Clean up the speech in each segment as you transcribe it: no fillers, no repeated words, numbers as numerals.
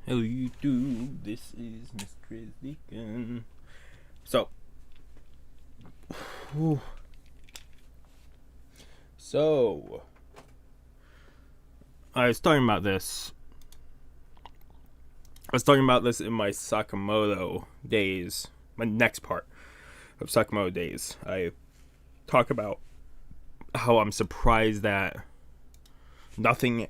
Hello YouTube, this is Mr. Deacon. So, I was talking about this. In my Sakamoto days, my next part of Sakamoto days. I talk about how I'm surprised that nothing,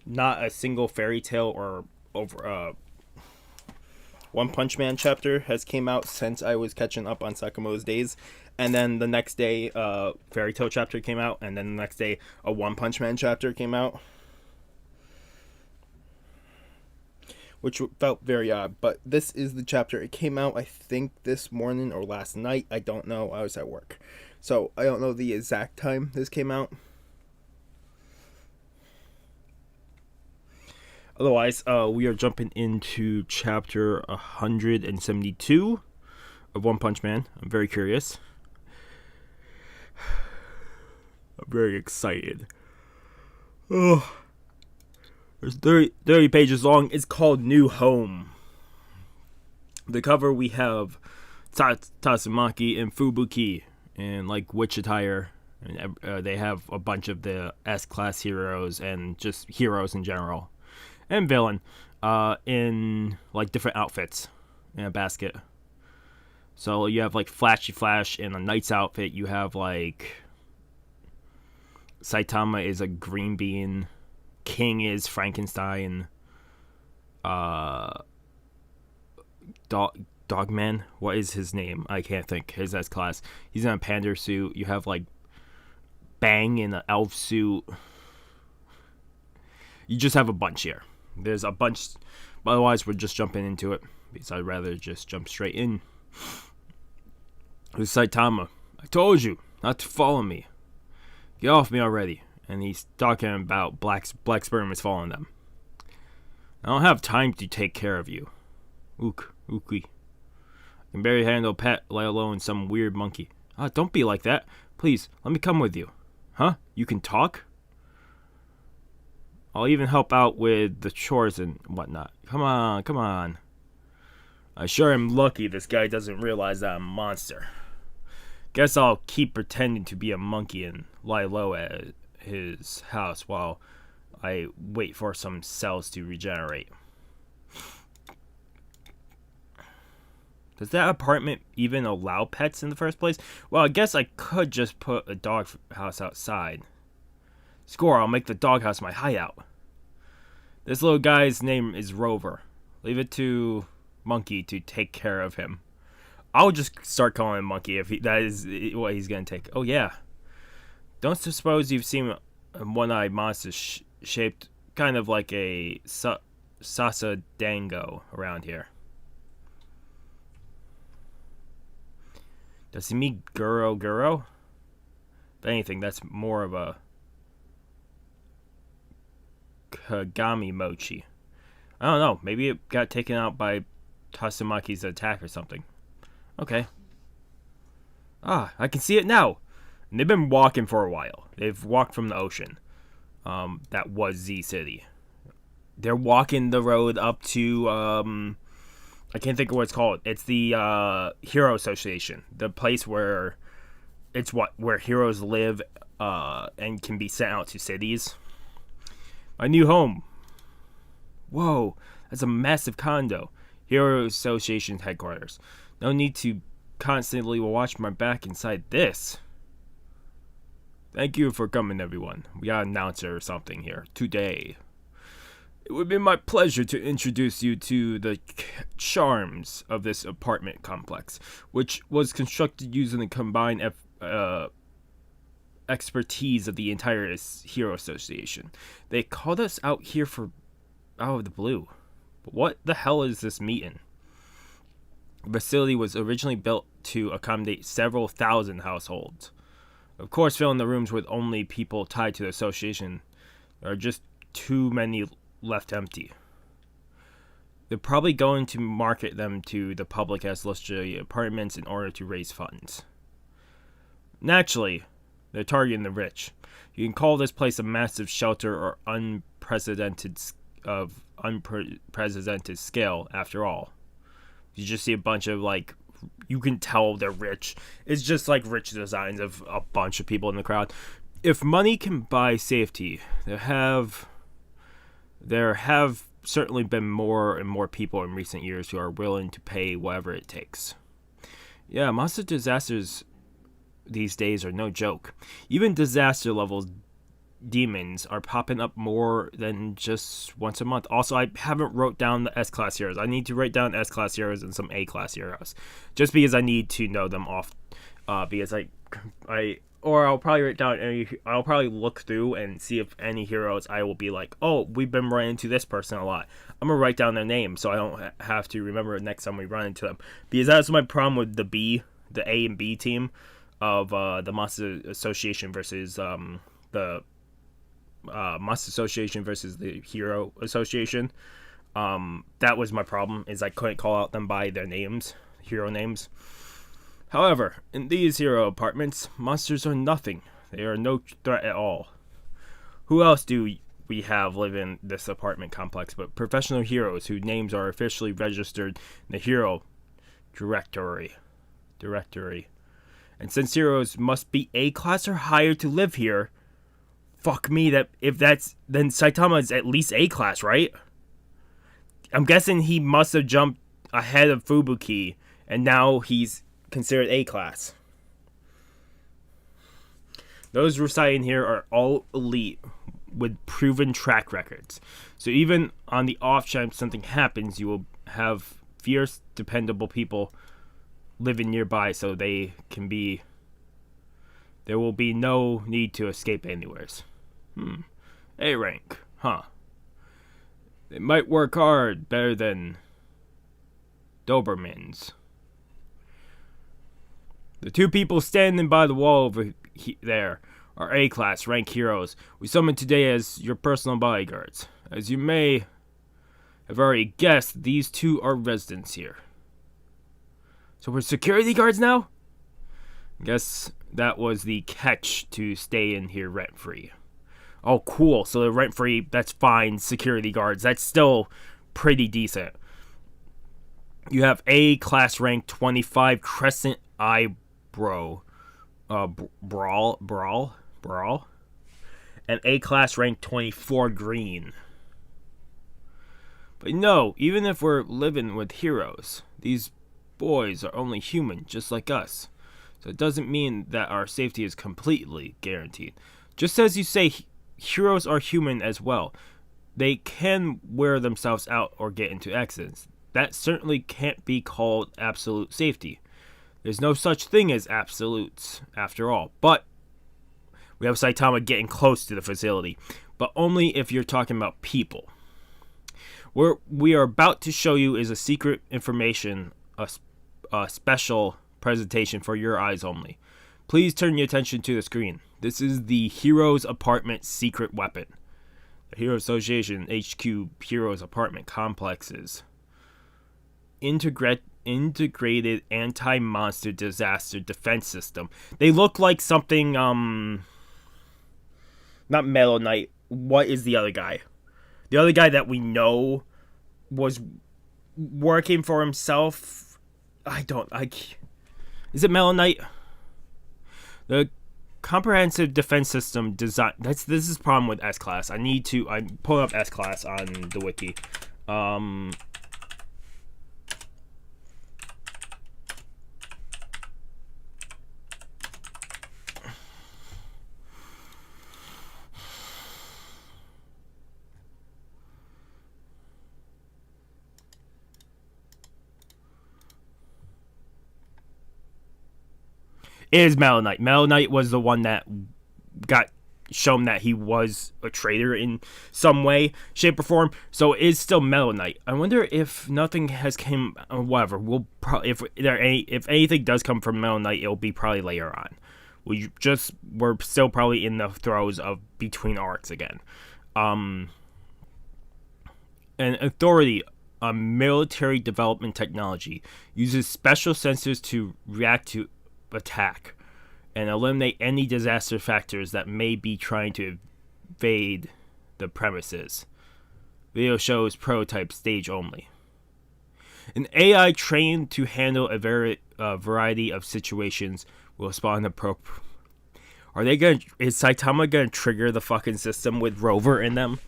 not a single fairy tale or over One Punch Man chapter has came out since I was catching up on Sakamoto's days, and then the next day fairy tale chapter came out, and then the next day a One Punch Man chapter came out, which felt very odd. But this is the chapter. It came out, I think, this morning or last night. I don't know. I was at work, so I don't know the exact time this came out. Otherwise, we are jumping into chapter 172 of One Punch Man. I'm very curious. I'm very excited. Oh, it's 30 pages long. It's called New Home. The cover, we have Tatsumaki and Fubuki in like witch attire. And they have a bunch of the S-class heroes and just heroes in general. And villain in like different outfits in a basket. So you have like Flashy Flash in a knight's outfit. You have like Saitama is a green bean. King is Frankenstein. Dogman, what is his name? I can't think. His S-class. He's in a panda suit. You have like Bang in an elf suit. You just have a bunch here. There's a bunch, but otherwise we're just jumping into it because I'd rather just jump straight in. Who's Saitama? I told you not to follow me. Get off me already. And he's talking about black sperm is following them. I don't have time to take care of you. Ookie. I can barely handle a pet, let alone some weird monkey. Don't be like that. Please, let me come with you. Huh? You can talk? I'll even help out with the chores and whatnot. Come on. I sure am lucky this guy doesn't realize that I'm a monster. Guess I'll keep pretending to be a monkey and lie low at his house while I wait for some cells to regenerate. Does that apartment even allow pets in the first place? Well, I guess I could just put a dog house outside. Score, I'll make the doghouse my hideout. This little guy's name is Rover. Leave it to Monkey to take care of him. I'll just start calling him Monkey if that is what he's going to take. Oh, yeah. Don't suppose you've seen a one-eyed monster shaped kind of like a Sasa Dango around here. Does he mean Guro? If anything, that's more of a Kagami Mochi. I don't know. Maybe it got taken out by Tatsumaki's attack or something. Okay. I can see it now. And they've been walking for a while. They've walked from the ocean. That was Z City. They're walking the road up to I can't think of what it's called. It's the Hero Association. The place where where heroes live and can be sent out to cities. My new home. Whoa, that's a massive condo. Hero Association's headquarters. No need to constantly watch my back inside this. Thank you for coming, everyone. We got an announcer or something here today. It would be my pleasure to introduce you to the charms of this apartment complex, which was constructed using the combined expertise of the entire Hero Association. They called us out here out of the blue. But what the hell is this meeting? The facility was originally built to accommodate several thousand households. Of course, filling the rooms with only people tied to the association, there are just too many left empty. They're probably going to market them to the public as luxury apartments in order to raise funds. Naturally, They're targeting the rich. You can call this place a massive shelter or unprecedented scale. After all, you just see a bunch of like, you can tell they're rich. It's just like rich designs of a bunch of people in the crowd. If money can buy safety, there have certainly been more and more people in recent years who are willing to pay whatever it takes. Yeah, monster disasters these days are no joke. Even disaster level demons are popping up more than just once a month. Also, I haven't wrote down the S-class heroes. I need to write down S-class heroes and some A-class heroes, just because I need to know them off. Because I'll probably write down I'll probably look through and see if any heroes I will be like, oh, we've been running into this person a lot. I'm gonna write down their name so I don't have to remember it next time we run into them. Because that's my problem with the A and B team of the Monster Association versus the Monster Association versus the Hero Association. That was my problem, is I couldn't call out them by their names, hero names. However, in these hero apartments, monsters are nothing. They are no threat at all. Who else do we have live in this apartment complex but professional heroes whose names are officially registered in the hero directory? And since heroes must be A-class or higher to live here, fuck me, then Saitama is at least A-class, right? I'm guessing he must have jumped ahead of Fubuki, and now he's considered A-class. Those residing here are all elite with proven track records. So even on the off chance something happens, you will have fierce, dependable people living nearby, so there will be no need to escape anywheres. A rank, huh? They might work hard, better than Dobermans. The two people standing by the wall over there are A-class rank heroes we summoned today as your personal bodyguards. As you may have already guessed, these two are residents here. So we're security guards now? I guess that was the catch to stay in here rent-free. Oh, cool. So the rent-free, that's fine. Security guards, that's still pretty decent. You have A-class rank 25 Crescent Eye Brawl, and A-class rank 24 Green. But no, even if we're living with heroes, these boys are only human, just like us. So it doesn't mean that our safety is completely guaranteed. Just as you say, heroes are human as well. They can wear themselves out or get into accidents. That certainly can't be called absolute safety. There's no such thing as absolutes, after all. But we have Saitama getting close to the facility. But only if you're talking about people. What we are about to show you is a secret information, a special presentation for your eyes only. Please turn your attention to the screen. This is the Heroes Apartment secret weapon. The Hero Association HQ Heroes Apartment Complexes integrated anti-monster disaster defense system. They look like something, not Meta Knight. What is the other guy? The other guy that we know was working for himself. Is it Meta Knight? The comprehensive defense system design. This is the problem with S-Class. I pull up S-Class on the wiki. It is Meta Knight. Meta Knight was the one that got shown that he was a traitor in some way, shape, or form. So it is still Meta Knight. I wonder if nothing has come. Whatever. We'll probably if anything does come from Meta Knight, it'll be probably later on. We're still probably in the throes of between arcs again. An authority. A military development technology uses special sensors to react to attack. and eliminate any disaster factors that may be trying to invade the premises. Video shows prototype stage only. An AI trained to handle a variety of situations will respond appropriately. Is Saitama gonna trigger the fucking system with Rover in them?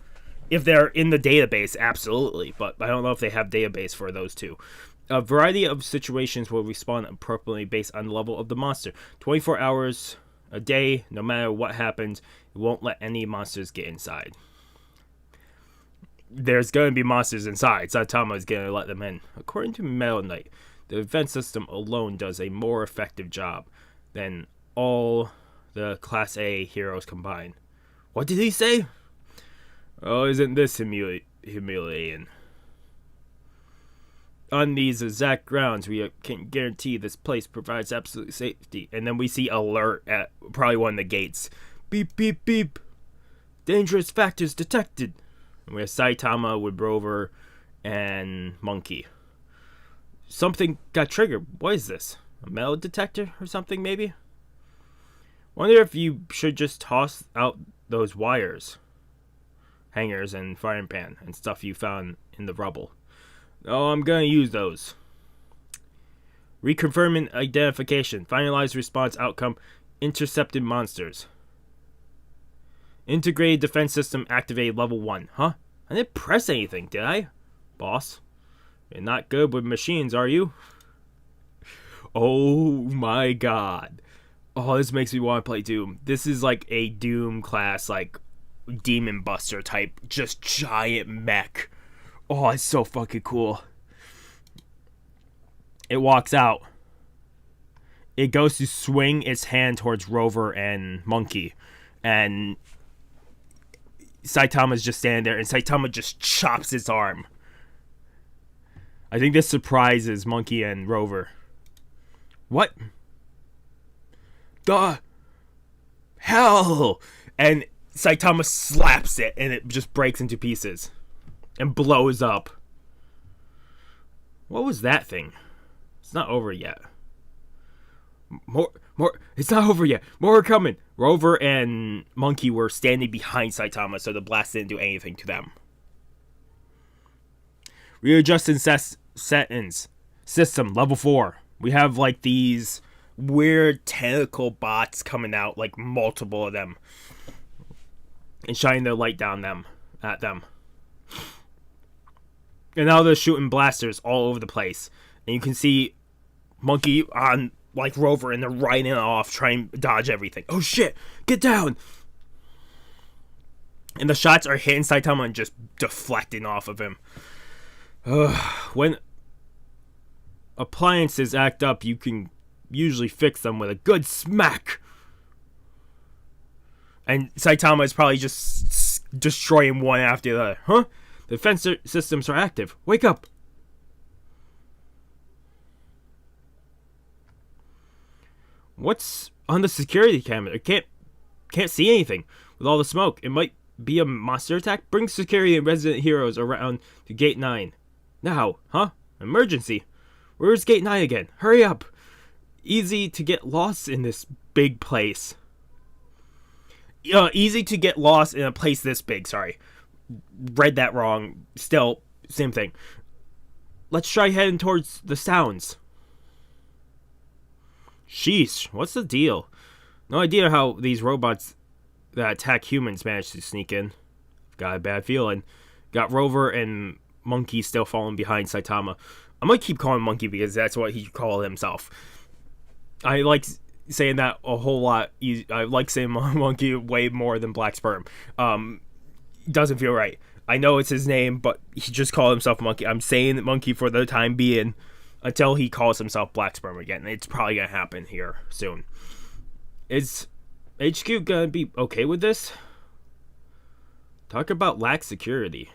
If they're in the database, absolutely. But I don't know if they have database for those two. A variety of situations will respond appropriately based on the level of the monster. 24 hours a day, no matter what happens, it won't let any monsters get inside. There's going to be monsters inside. Saitama is going to let them in. According to Metal Knight, the event system alone does a more effective job than all the Class A heroes combined. What did he say? Oh, isn't this humiliating? On these exact grounds, we can guarantee this place provides absolute safety. And then we see alert at probably one of the gates. Beep, beep, beep. Dangerous factors detected. And we have Saitama with Rover and Monkey. Something got triggered. What is this? A metal detector or something, maybe? Wonder if you should just toss out those wires, hangers, and frying pan and stuff you found in the rubble. Oh, I'm gonna use those. Reconfirming identification. Finalize response outcome. Intercepted monsters. Integrated defense system activated level 1. Huh? I didn't press anything, did I? Boss. You're not good with machines, are you? Oh my god. Oh, this makes me want to play Doom. This is like a Doom class, like Demon Buster type, just giant mech. Oh, it's so fucking cool. It walks out. It goes to swing its hand towards Rover and Monkey. And Saitama's just standing there, and Saitama just chops his arm. I think this surprises Monkey and Rover. What the hell? And Saitama slaps it, and it just breaks into pieces and blows up. What was that thing? It's not over yet. More. It's not over yet. More are coming. Rover and Monkey were standing behind Saitama, so the blast didn't do anything to them. Readjusting settings. System, level 4. We have like these weird tentacle bots coming out, like multiple of them, and shining their light down at them. And now they're shooting blasters all over the place. And you can see Monkey on like Rover, and they're riding off, trying to dodge everything. Oh shit! Get down! And the shots are hitting Saitama and just deflecting off of him. When appliances act up, you can usually fix them with a good smack. And Saitama is probably just destroying one after the other. Huh? The defense systems are active. Wake up! What's on the security camera? I can't see anything with all the smoke. It might be a monster attack. Bring security and resident heroes around to Gate 9. Now, huh? Emergency. Where's Gate 9 again? Hurry up. Easy to get lost in this big place. Easy to get lost in a place this big. Sorry. Read that wrong. Still, same thing. Let's try heading towards the sounds. Sheesh, what's the deal? No idea how these robots that attack humans manage to sneak in. Got a bad feeling. Got Rover and Monkey still falling behind Saitama. I'm gonna keep calling Monkey because that's what he called himself. I like saying that a whole lot. I like saying Monkey way more than Black Sperm. Doesn't feel right. I know it's his name, but he just called himself Monkey. I'm saying Monkey for the time being, until he calls himself Black Sperm again. It's probably going to happen here soon. Is HQ going to be okay with this? Talk about lack security.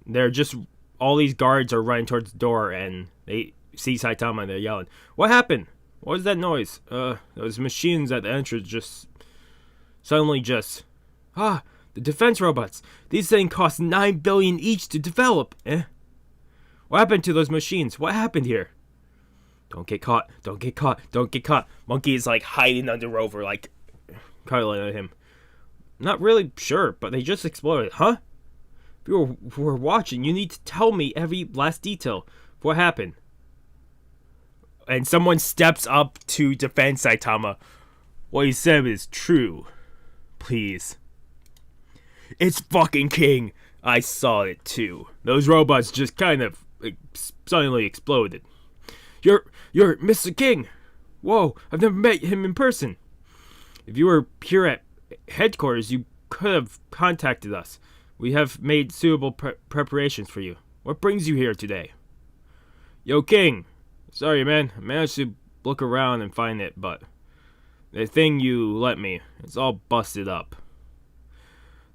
They're just... all these guards are running towards the door, and they see Saitama and they're yelling. What happened? What was that noise? Those machines at the entrance just... suddenly just... the defense robots. These things cost 9 billion each to develop. What happened to those machines? What happened here? Don't get caught. Don't get caught. Don't get caught. Monkey is like hiding under Rover, like cuddling at him. Not really sure, but they just exploded. Huh? If you were watching, you need to tell me every last detail of what happened. And someone steps up to defend Saitama. What he said is true. Please. It's fucking King. I saw it too. Those robots just kind of suddenly exploded. You're Mr. King. Whoa, I've never met him in person. If you were here at headquarters, you could have contacted us. We have made suitable preparations for you. What brings you here today? Yo, King. Sorry, man. I managed to look around and find it, but the thing you lent me, it's all busted up.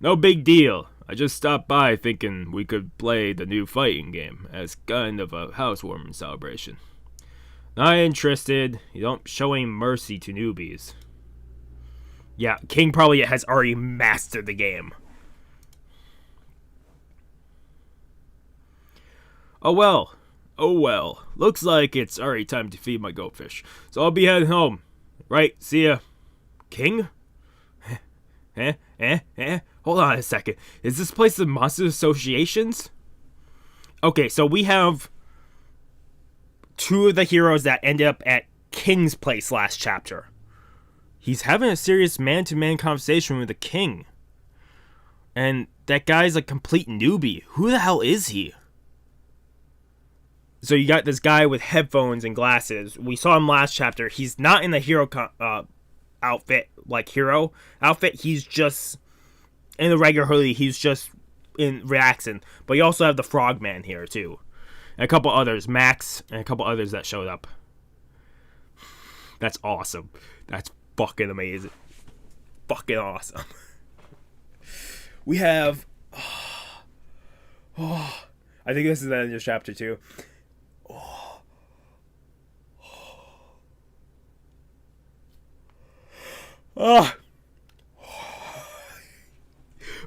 No big deal. I just stopped by thinking we could play the new fighting game as kind of a housewarming celebration. Not interested. You don't show any mercy to newbies. Yeah, King probably has already mastered the game. Oh well. Looks like it's already time to feed my goldfish. So I'll be heading home. Right, see ya. King? Hold on a second. Is this place the Monster Associations? Okay, so we have two of the heroes that ended up at King's place last chapter. He's having a serious man-to-man conversation with the King. And that guy's a complete newbie. Who the hell is he? So you got this guy with headphones and glasses. We saw him last chapter. He's not in the hero outfit, like hero outfit. He's just in the regular hoodie. He's just in relaxing. But you also have the Frogman here too, and a couple others, Max, and a couple others that showed up. That's awesome. That's fucking amazing. Fucking awesome. We have. I think this is the end of chapter 2.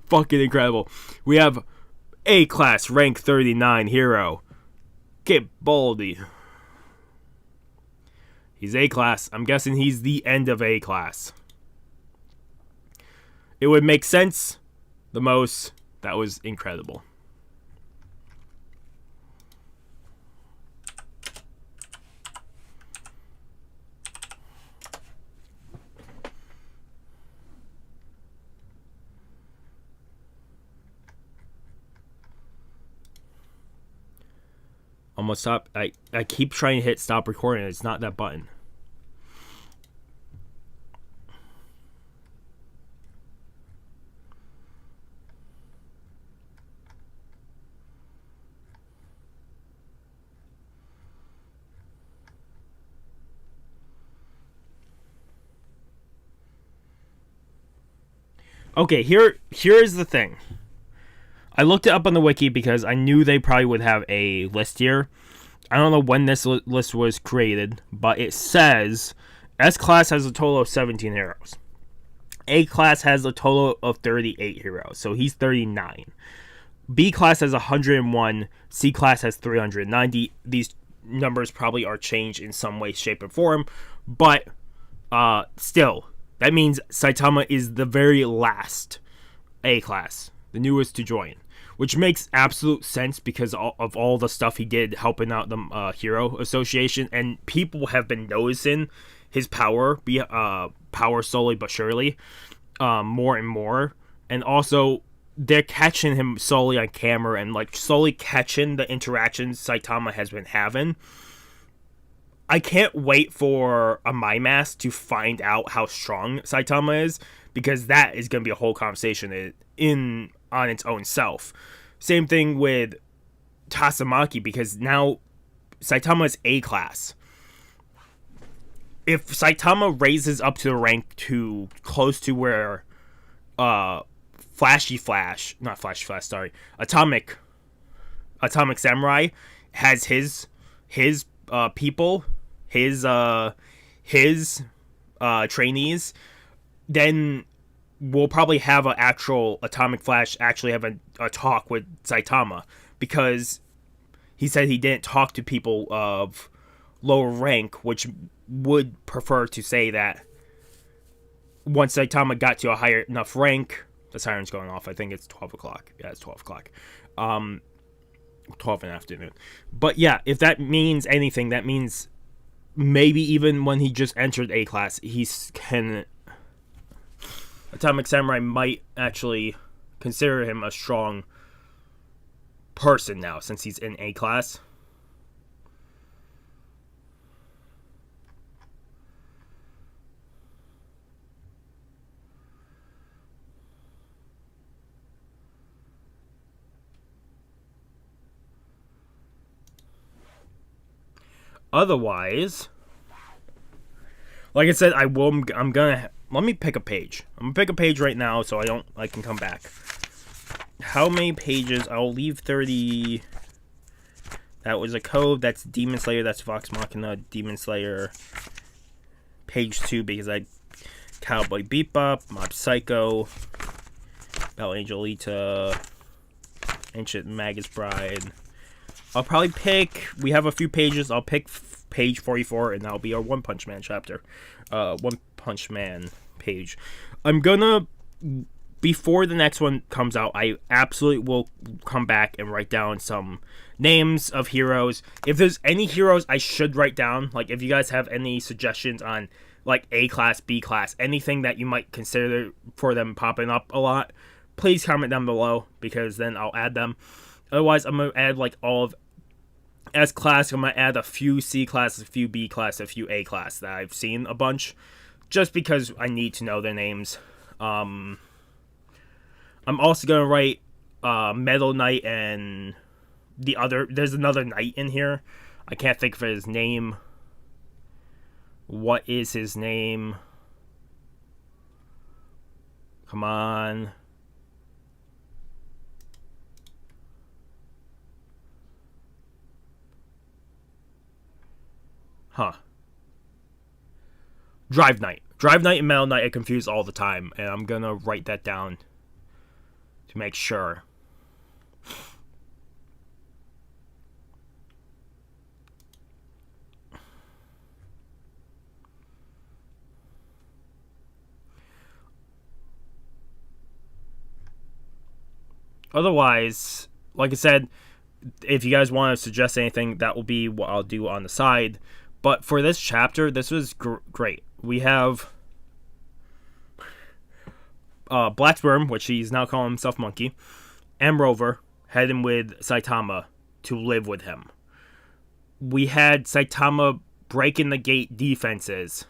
Fucking incredible. We have A-class, rank 39 hero, Kip Baldy. He's A-class. I'm guessing he's the end of A-class. It would make sense the most. That was incredible. Almost stop. I keep trying to hit stop recording. It's not that button. Okay, here's the thing. I looked it up on the wiki because I knew they probably would have a list here. I don't know when this list was created, but it says S-Class has a total of 17 heroes. A-Class has a total of 38 heroes, so he's 39. B-Class has 101. C-Class has 390. These numbers probably are changed in some way, shape, or form, but still, that means Saitama is the very last A-Class, the newest to join. Which makes absolute sense because of all the stuff he did helping out the Hero Association. And people have been noticing his power, power slowly but surely, more and more. And also, they're catching him slowly on camera and like slowly catching the interactions Saitama has been having. I can't wait for a My Mask to find out how strong Saitama is, because that is going to be a whole conversation on its own self. Same thing with Tatsumaki, because now Saitama is A-Class. If Saitama raises up to the rank to close to where Atomic Samurai has his people, his trainees, then we'll probably have an actual Atomic Flash actually have a talk with Saitama, because he said he didn't talk to people of lower rank, which would prefer to say that once Saitama got to a higher enough rank, the siren's going off. I think it's 12 o'clock. Yeah, it's 12 o'clock. 12 in the afternoon. But yeah, if that means anything, that means maybe even when he just entered A class, Atomic Samurai might actually consider him a strong person now, since he's in A class. Otherwise, like I said, I'm gonna let me pick a page. I'm gonna pick a page right now so I can come back. How many pages? I'll leave 30. That was a code. That's Demon Slayer. That's Vox Machina. Demon Slayer. Page 2 because I Cowboy Bebop, Mob Psycho, Bell Angelita, Ancient Magus Bride. I'll probably pick. We have a few pages. I'll pick page 44, and that'll be our One Punch Man chapter. One Punch Man page. I'm gonna, before the next one comes out, I absolutely will come back and write down some names of heroes. If there's any heroes I should write down, like if you guys have any suggestions on like A class, B class, anything that you might consider for them popping up a lot, please comment down below because then I'll add them. Otherwise, I'm going to add like all of S class. I'm going to add a few C class, a few B class, a few A class that I've seen a bunch. Just because I need to know their names. I'm also going to write Metal Knight and there's another knight in here. I can't think of his name. What is his name? Come on. Huh. Drive Knight. Drive Knight and Metal Knight I confuse all the time, and I'm gonna write that down to make sure. Otherwise, like I said, if you guys want to suggest anything, that will be what I'll do on the side. But for this chapter, this was great. We have Black Sperm, which he's now calling himself Monkey, and Rover heading with Saitama to live with him. We had Saitama breaking the gate defenses,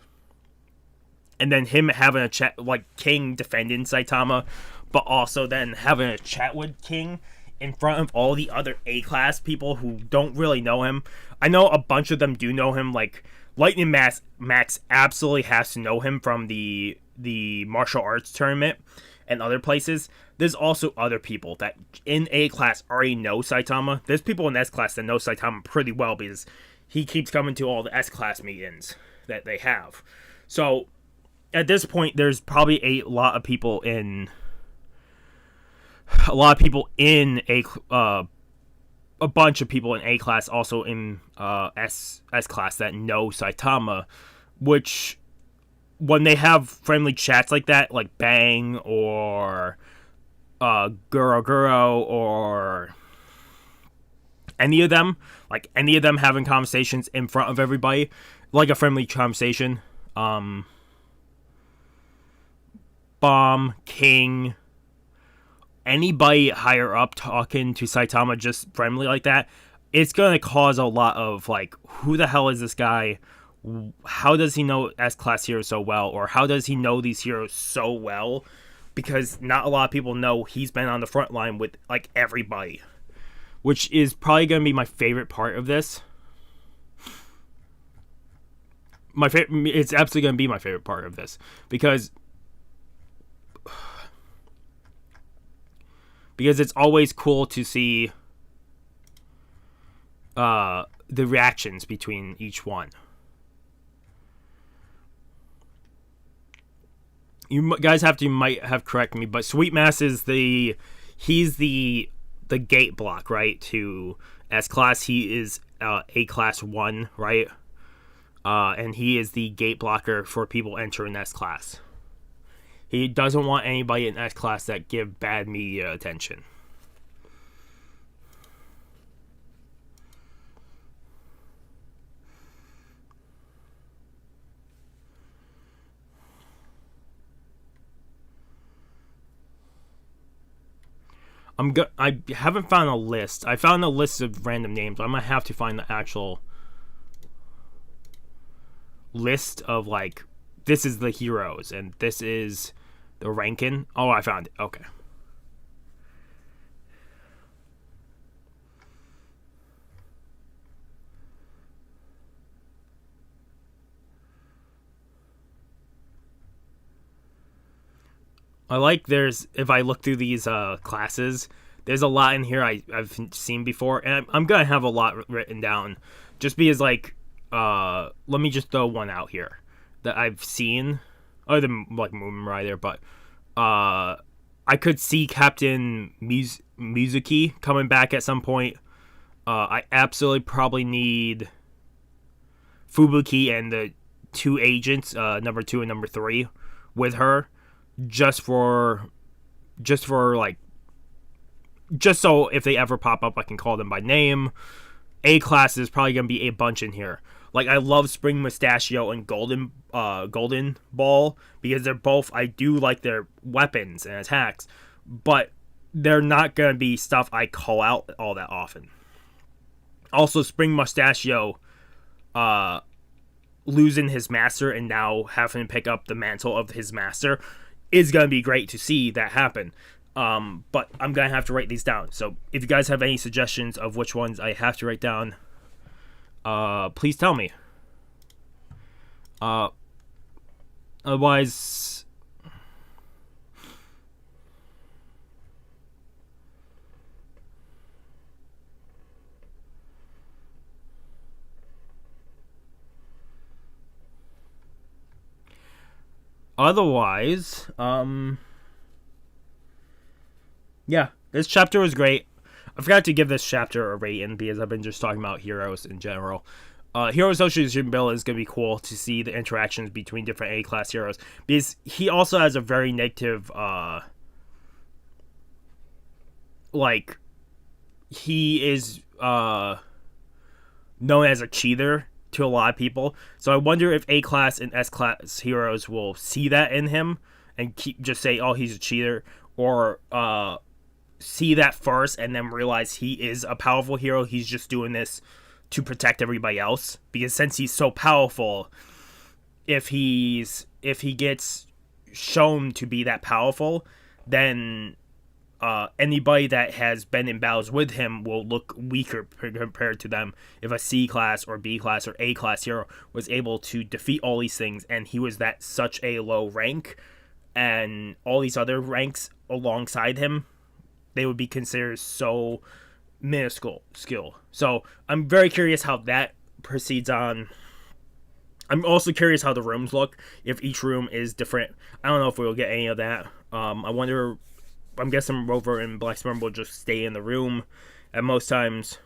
and then him having a chat, like King defending Saitama, but also then having a chat with King in front of all the other A-class people who don't really know him. I know a bunch of them do know him, like Lightning Max absolutely has to know him from the martial arts tournament and other places. There's also other people that in A-class already know Saitama. There's people in S-class that know Saitama pretty well because he keeps coming to all the S-class meetings that they have. So at this point, there's probably a lot of people in a bunch of people in A class, also in S class that know Saitama, which when they have friendly chats like that, like Bang or Guro or any of them having conversations in front of everybody, like a friendly conversation, Bomb, King, anybody higher up talking to Saitama just friendly like that, it's going to cause a lot of, like, who the hell is this guy? How does he know S-class heroes so well? Or how does he know these heroes so well? Because not a lot of people know he's been on the front line with, like, everybody. Which is probably going to be my favorite part of this. It's absolutely going to be my favorite part of this. Because it's always cool to see the reactions between each one. You guys might have corrected me, but Sweet Mass is he's the gate block, right, to S class. He is A class 1, right? and he is the gate blocker for people entering S class. He doesn't want anybody in S class that give bad media attention. I haven't found a list. I found a list of random names. I'm gonna have to find the actual list of, like, this is the heroes and this is the ranking. Oh, I found it. Okay. I like if I look through these classes, there's a lot in here I've seen before, and I'm gonna have a lot written down, just because, like, let me just throw one out here that I've seen, other than, like, Moon Rider, but I could see Captain Mizuki coming back at some point. I absolutely probably need Fubuki and the two agents, number 2 and number 3, with her. Just so if they ever pop up, I can call them by name. A class is probably gonna be a bunch in here. Like, I love Spring Mustachio and Golden Ball, because they're both, I do like their weapons and attacks, but they're not gonna be stuff I call out all that often. Also, Spring Mustachio losing his master and now having to pick up the mantle of his master is going to be great to see that happen. But I'm going to have to write these down. So if you guys have any suggestions of which ones I have to write down, please tell me. Otherwise, yeah, this chapter was great. I forgot to give this chapter a rating because I've been just talking about heroes in general. Hero Association Bill is going to be cool to see the interactions between different A-class heroes, because he also has a very negative, he is known as a cheater to a lot of people. So I wonder if A-class and S-class heroes will see that in him and just say, oh, he's a cheater, or see that first and then realize he is a powerful hero. He's just doing this to protect everybody else, because since he's so powerful, if he gets shown to be that powerful, then anybody that has been in battles with him will look weaker compared to them. If a C class or B class or A class hero was able to defeat all these things, and he was that such a low rank, and all these other ranks alongside him, they would be considered so minuscule skill. So I'm very curious how that proceeds on. I'm also curious how the rooms look, if each room is different. I don't know if we'll get any of that. I wonder. I'm guessing Rover and Black Sperm will just stay in the room at most times.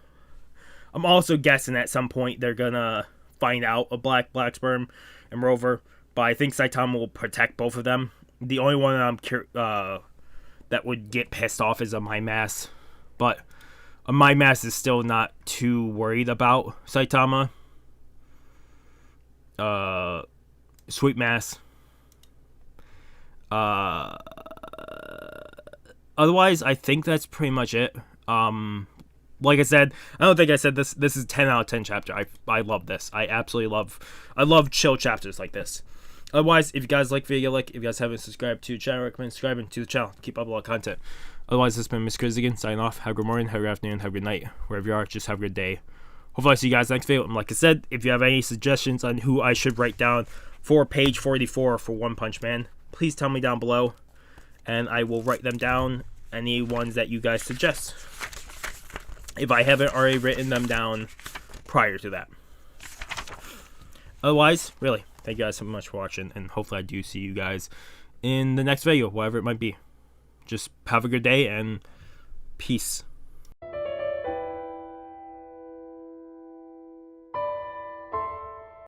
I'm also guessing at some point they're gonna find out a Black Sperm and Rover, but I think Saitama will protect both of them. The only one that would get pissed off is a My Mass, but a My Mass is still not too worried about Saitama. Sweet Mass. Otherwise, I think that's pretty much it. Like I said, I don't think I said this. This is 10 out of 10 chapter. I love this. I love chill chapters like this. Otherwise, if you guys like video, if you guys haven't subscribed to the channel, I recommend subscribing to the channel to keep up a lot of content. Otherwise, this has been Mr. Chris again, signing off. Have a good morning, have a good afternoon, have a good night. Wherever you are, just have a good day. Hopefully I see you guys next video. And like I said, if you have any suggestions on who I should write down for page 44 for One Punch Man, please tell me down below, and I will write them down, any ones that you guys suggest, if I haven't already written them down prior to that. Otherwise, really, thank you guys so much for watching, and hopefully I do see you guys in the next video, whatever it might be. Just have a good day, and peace.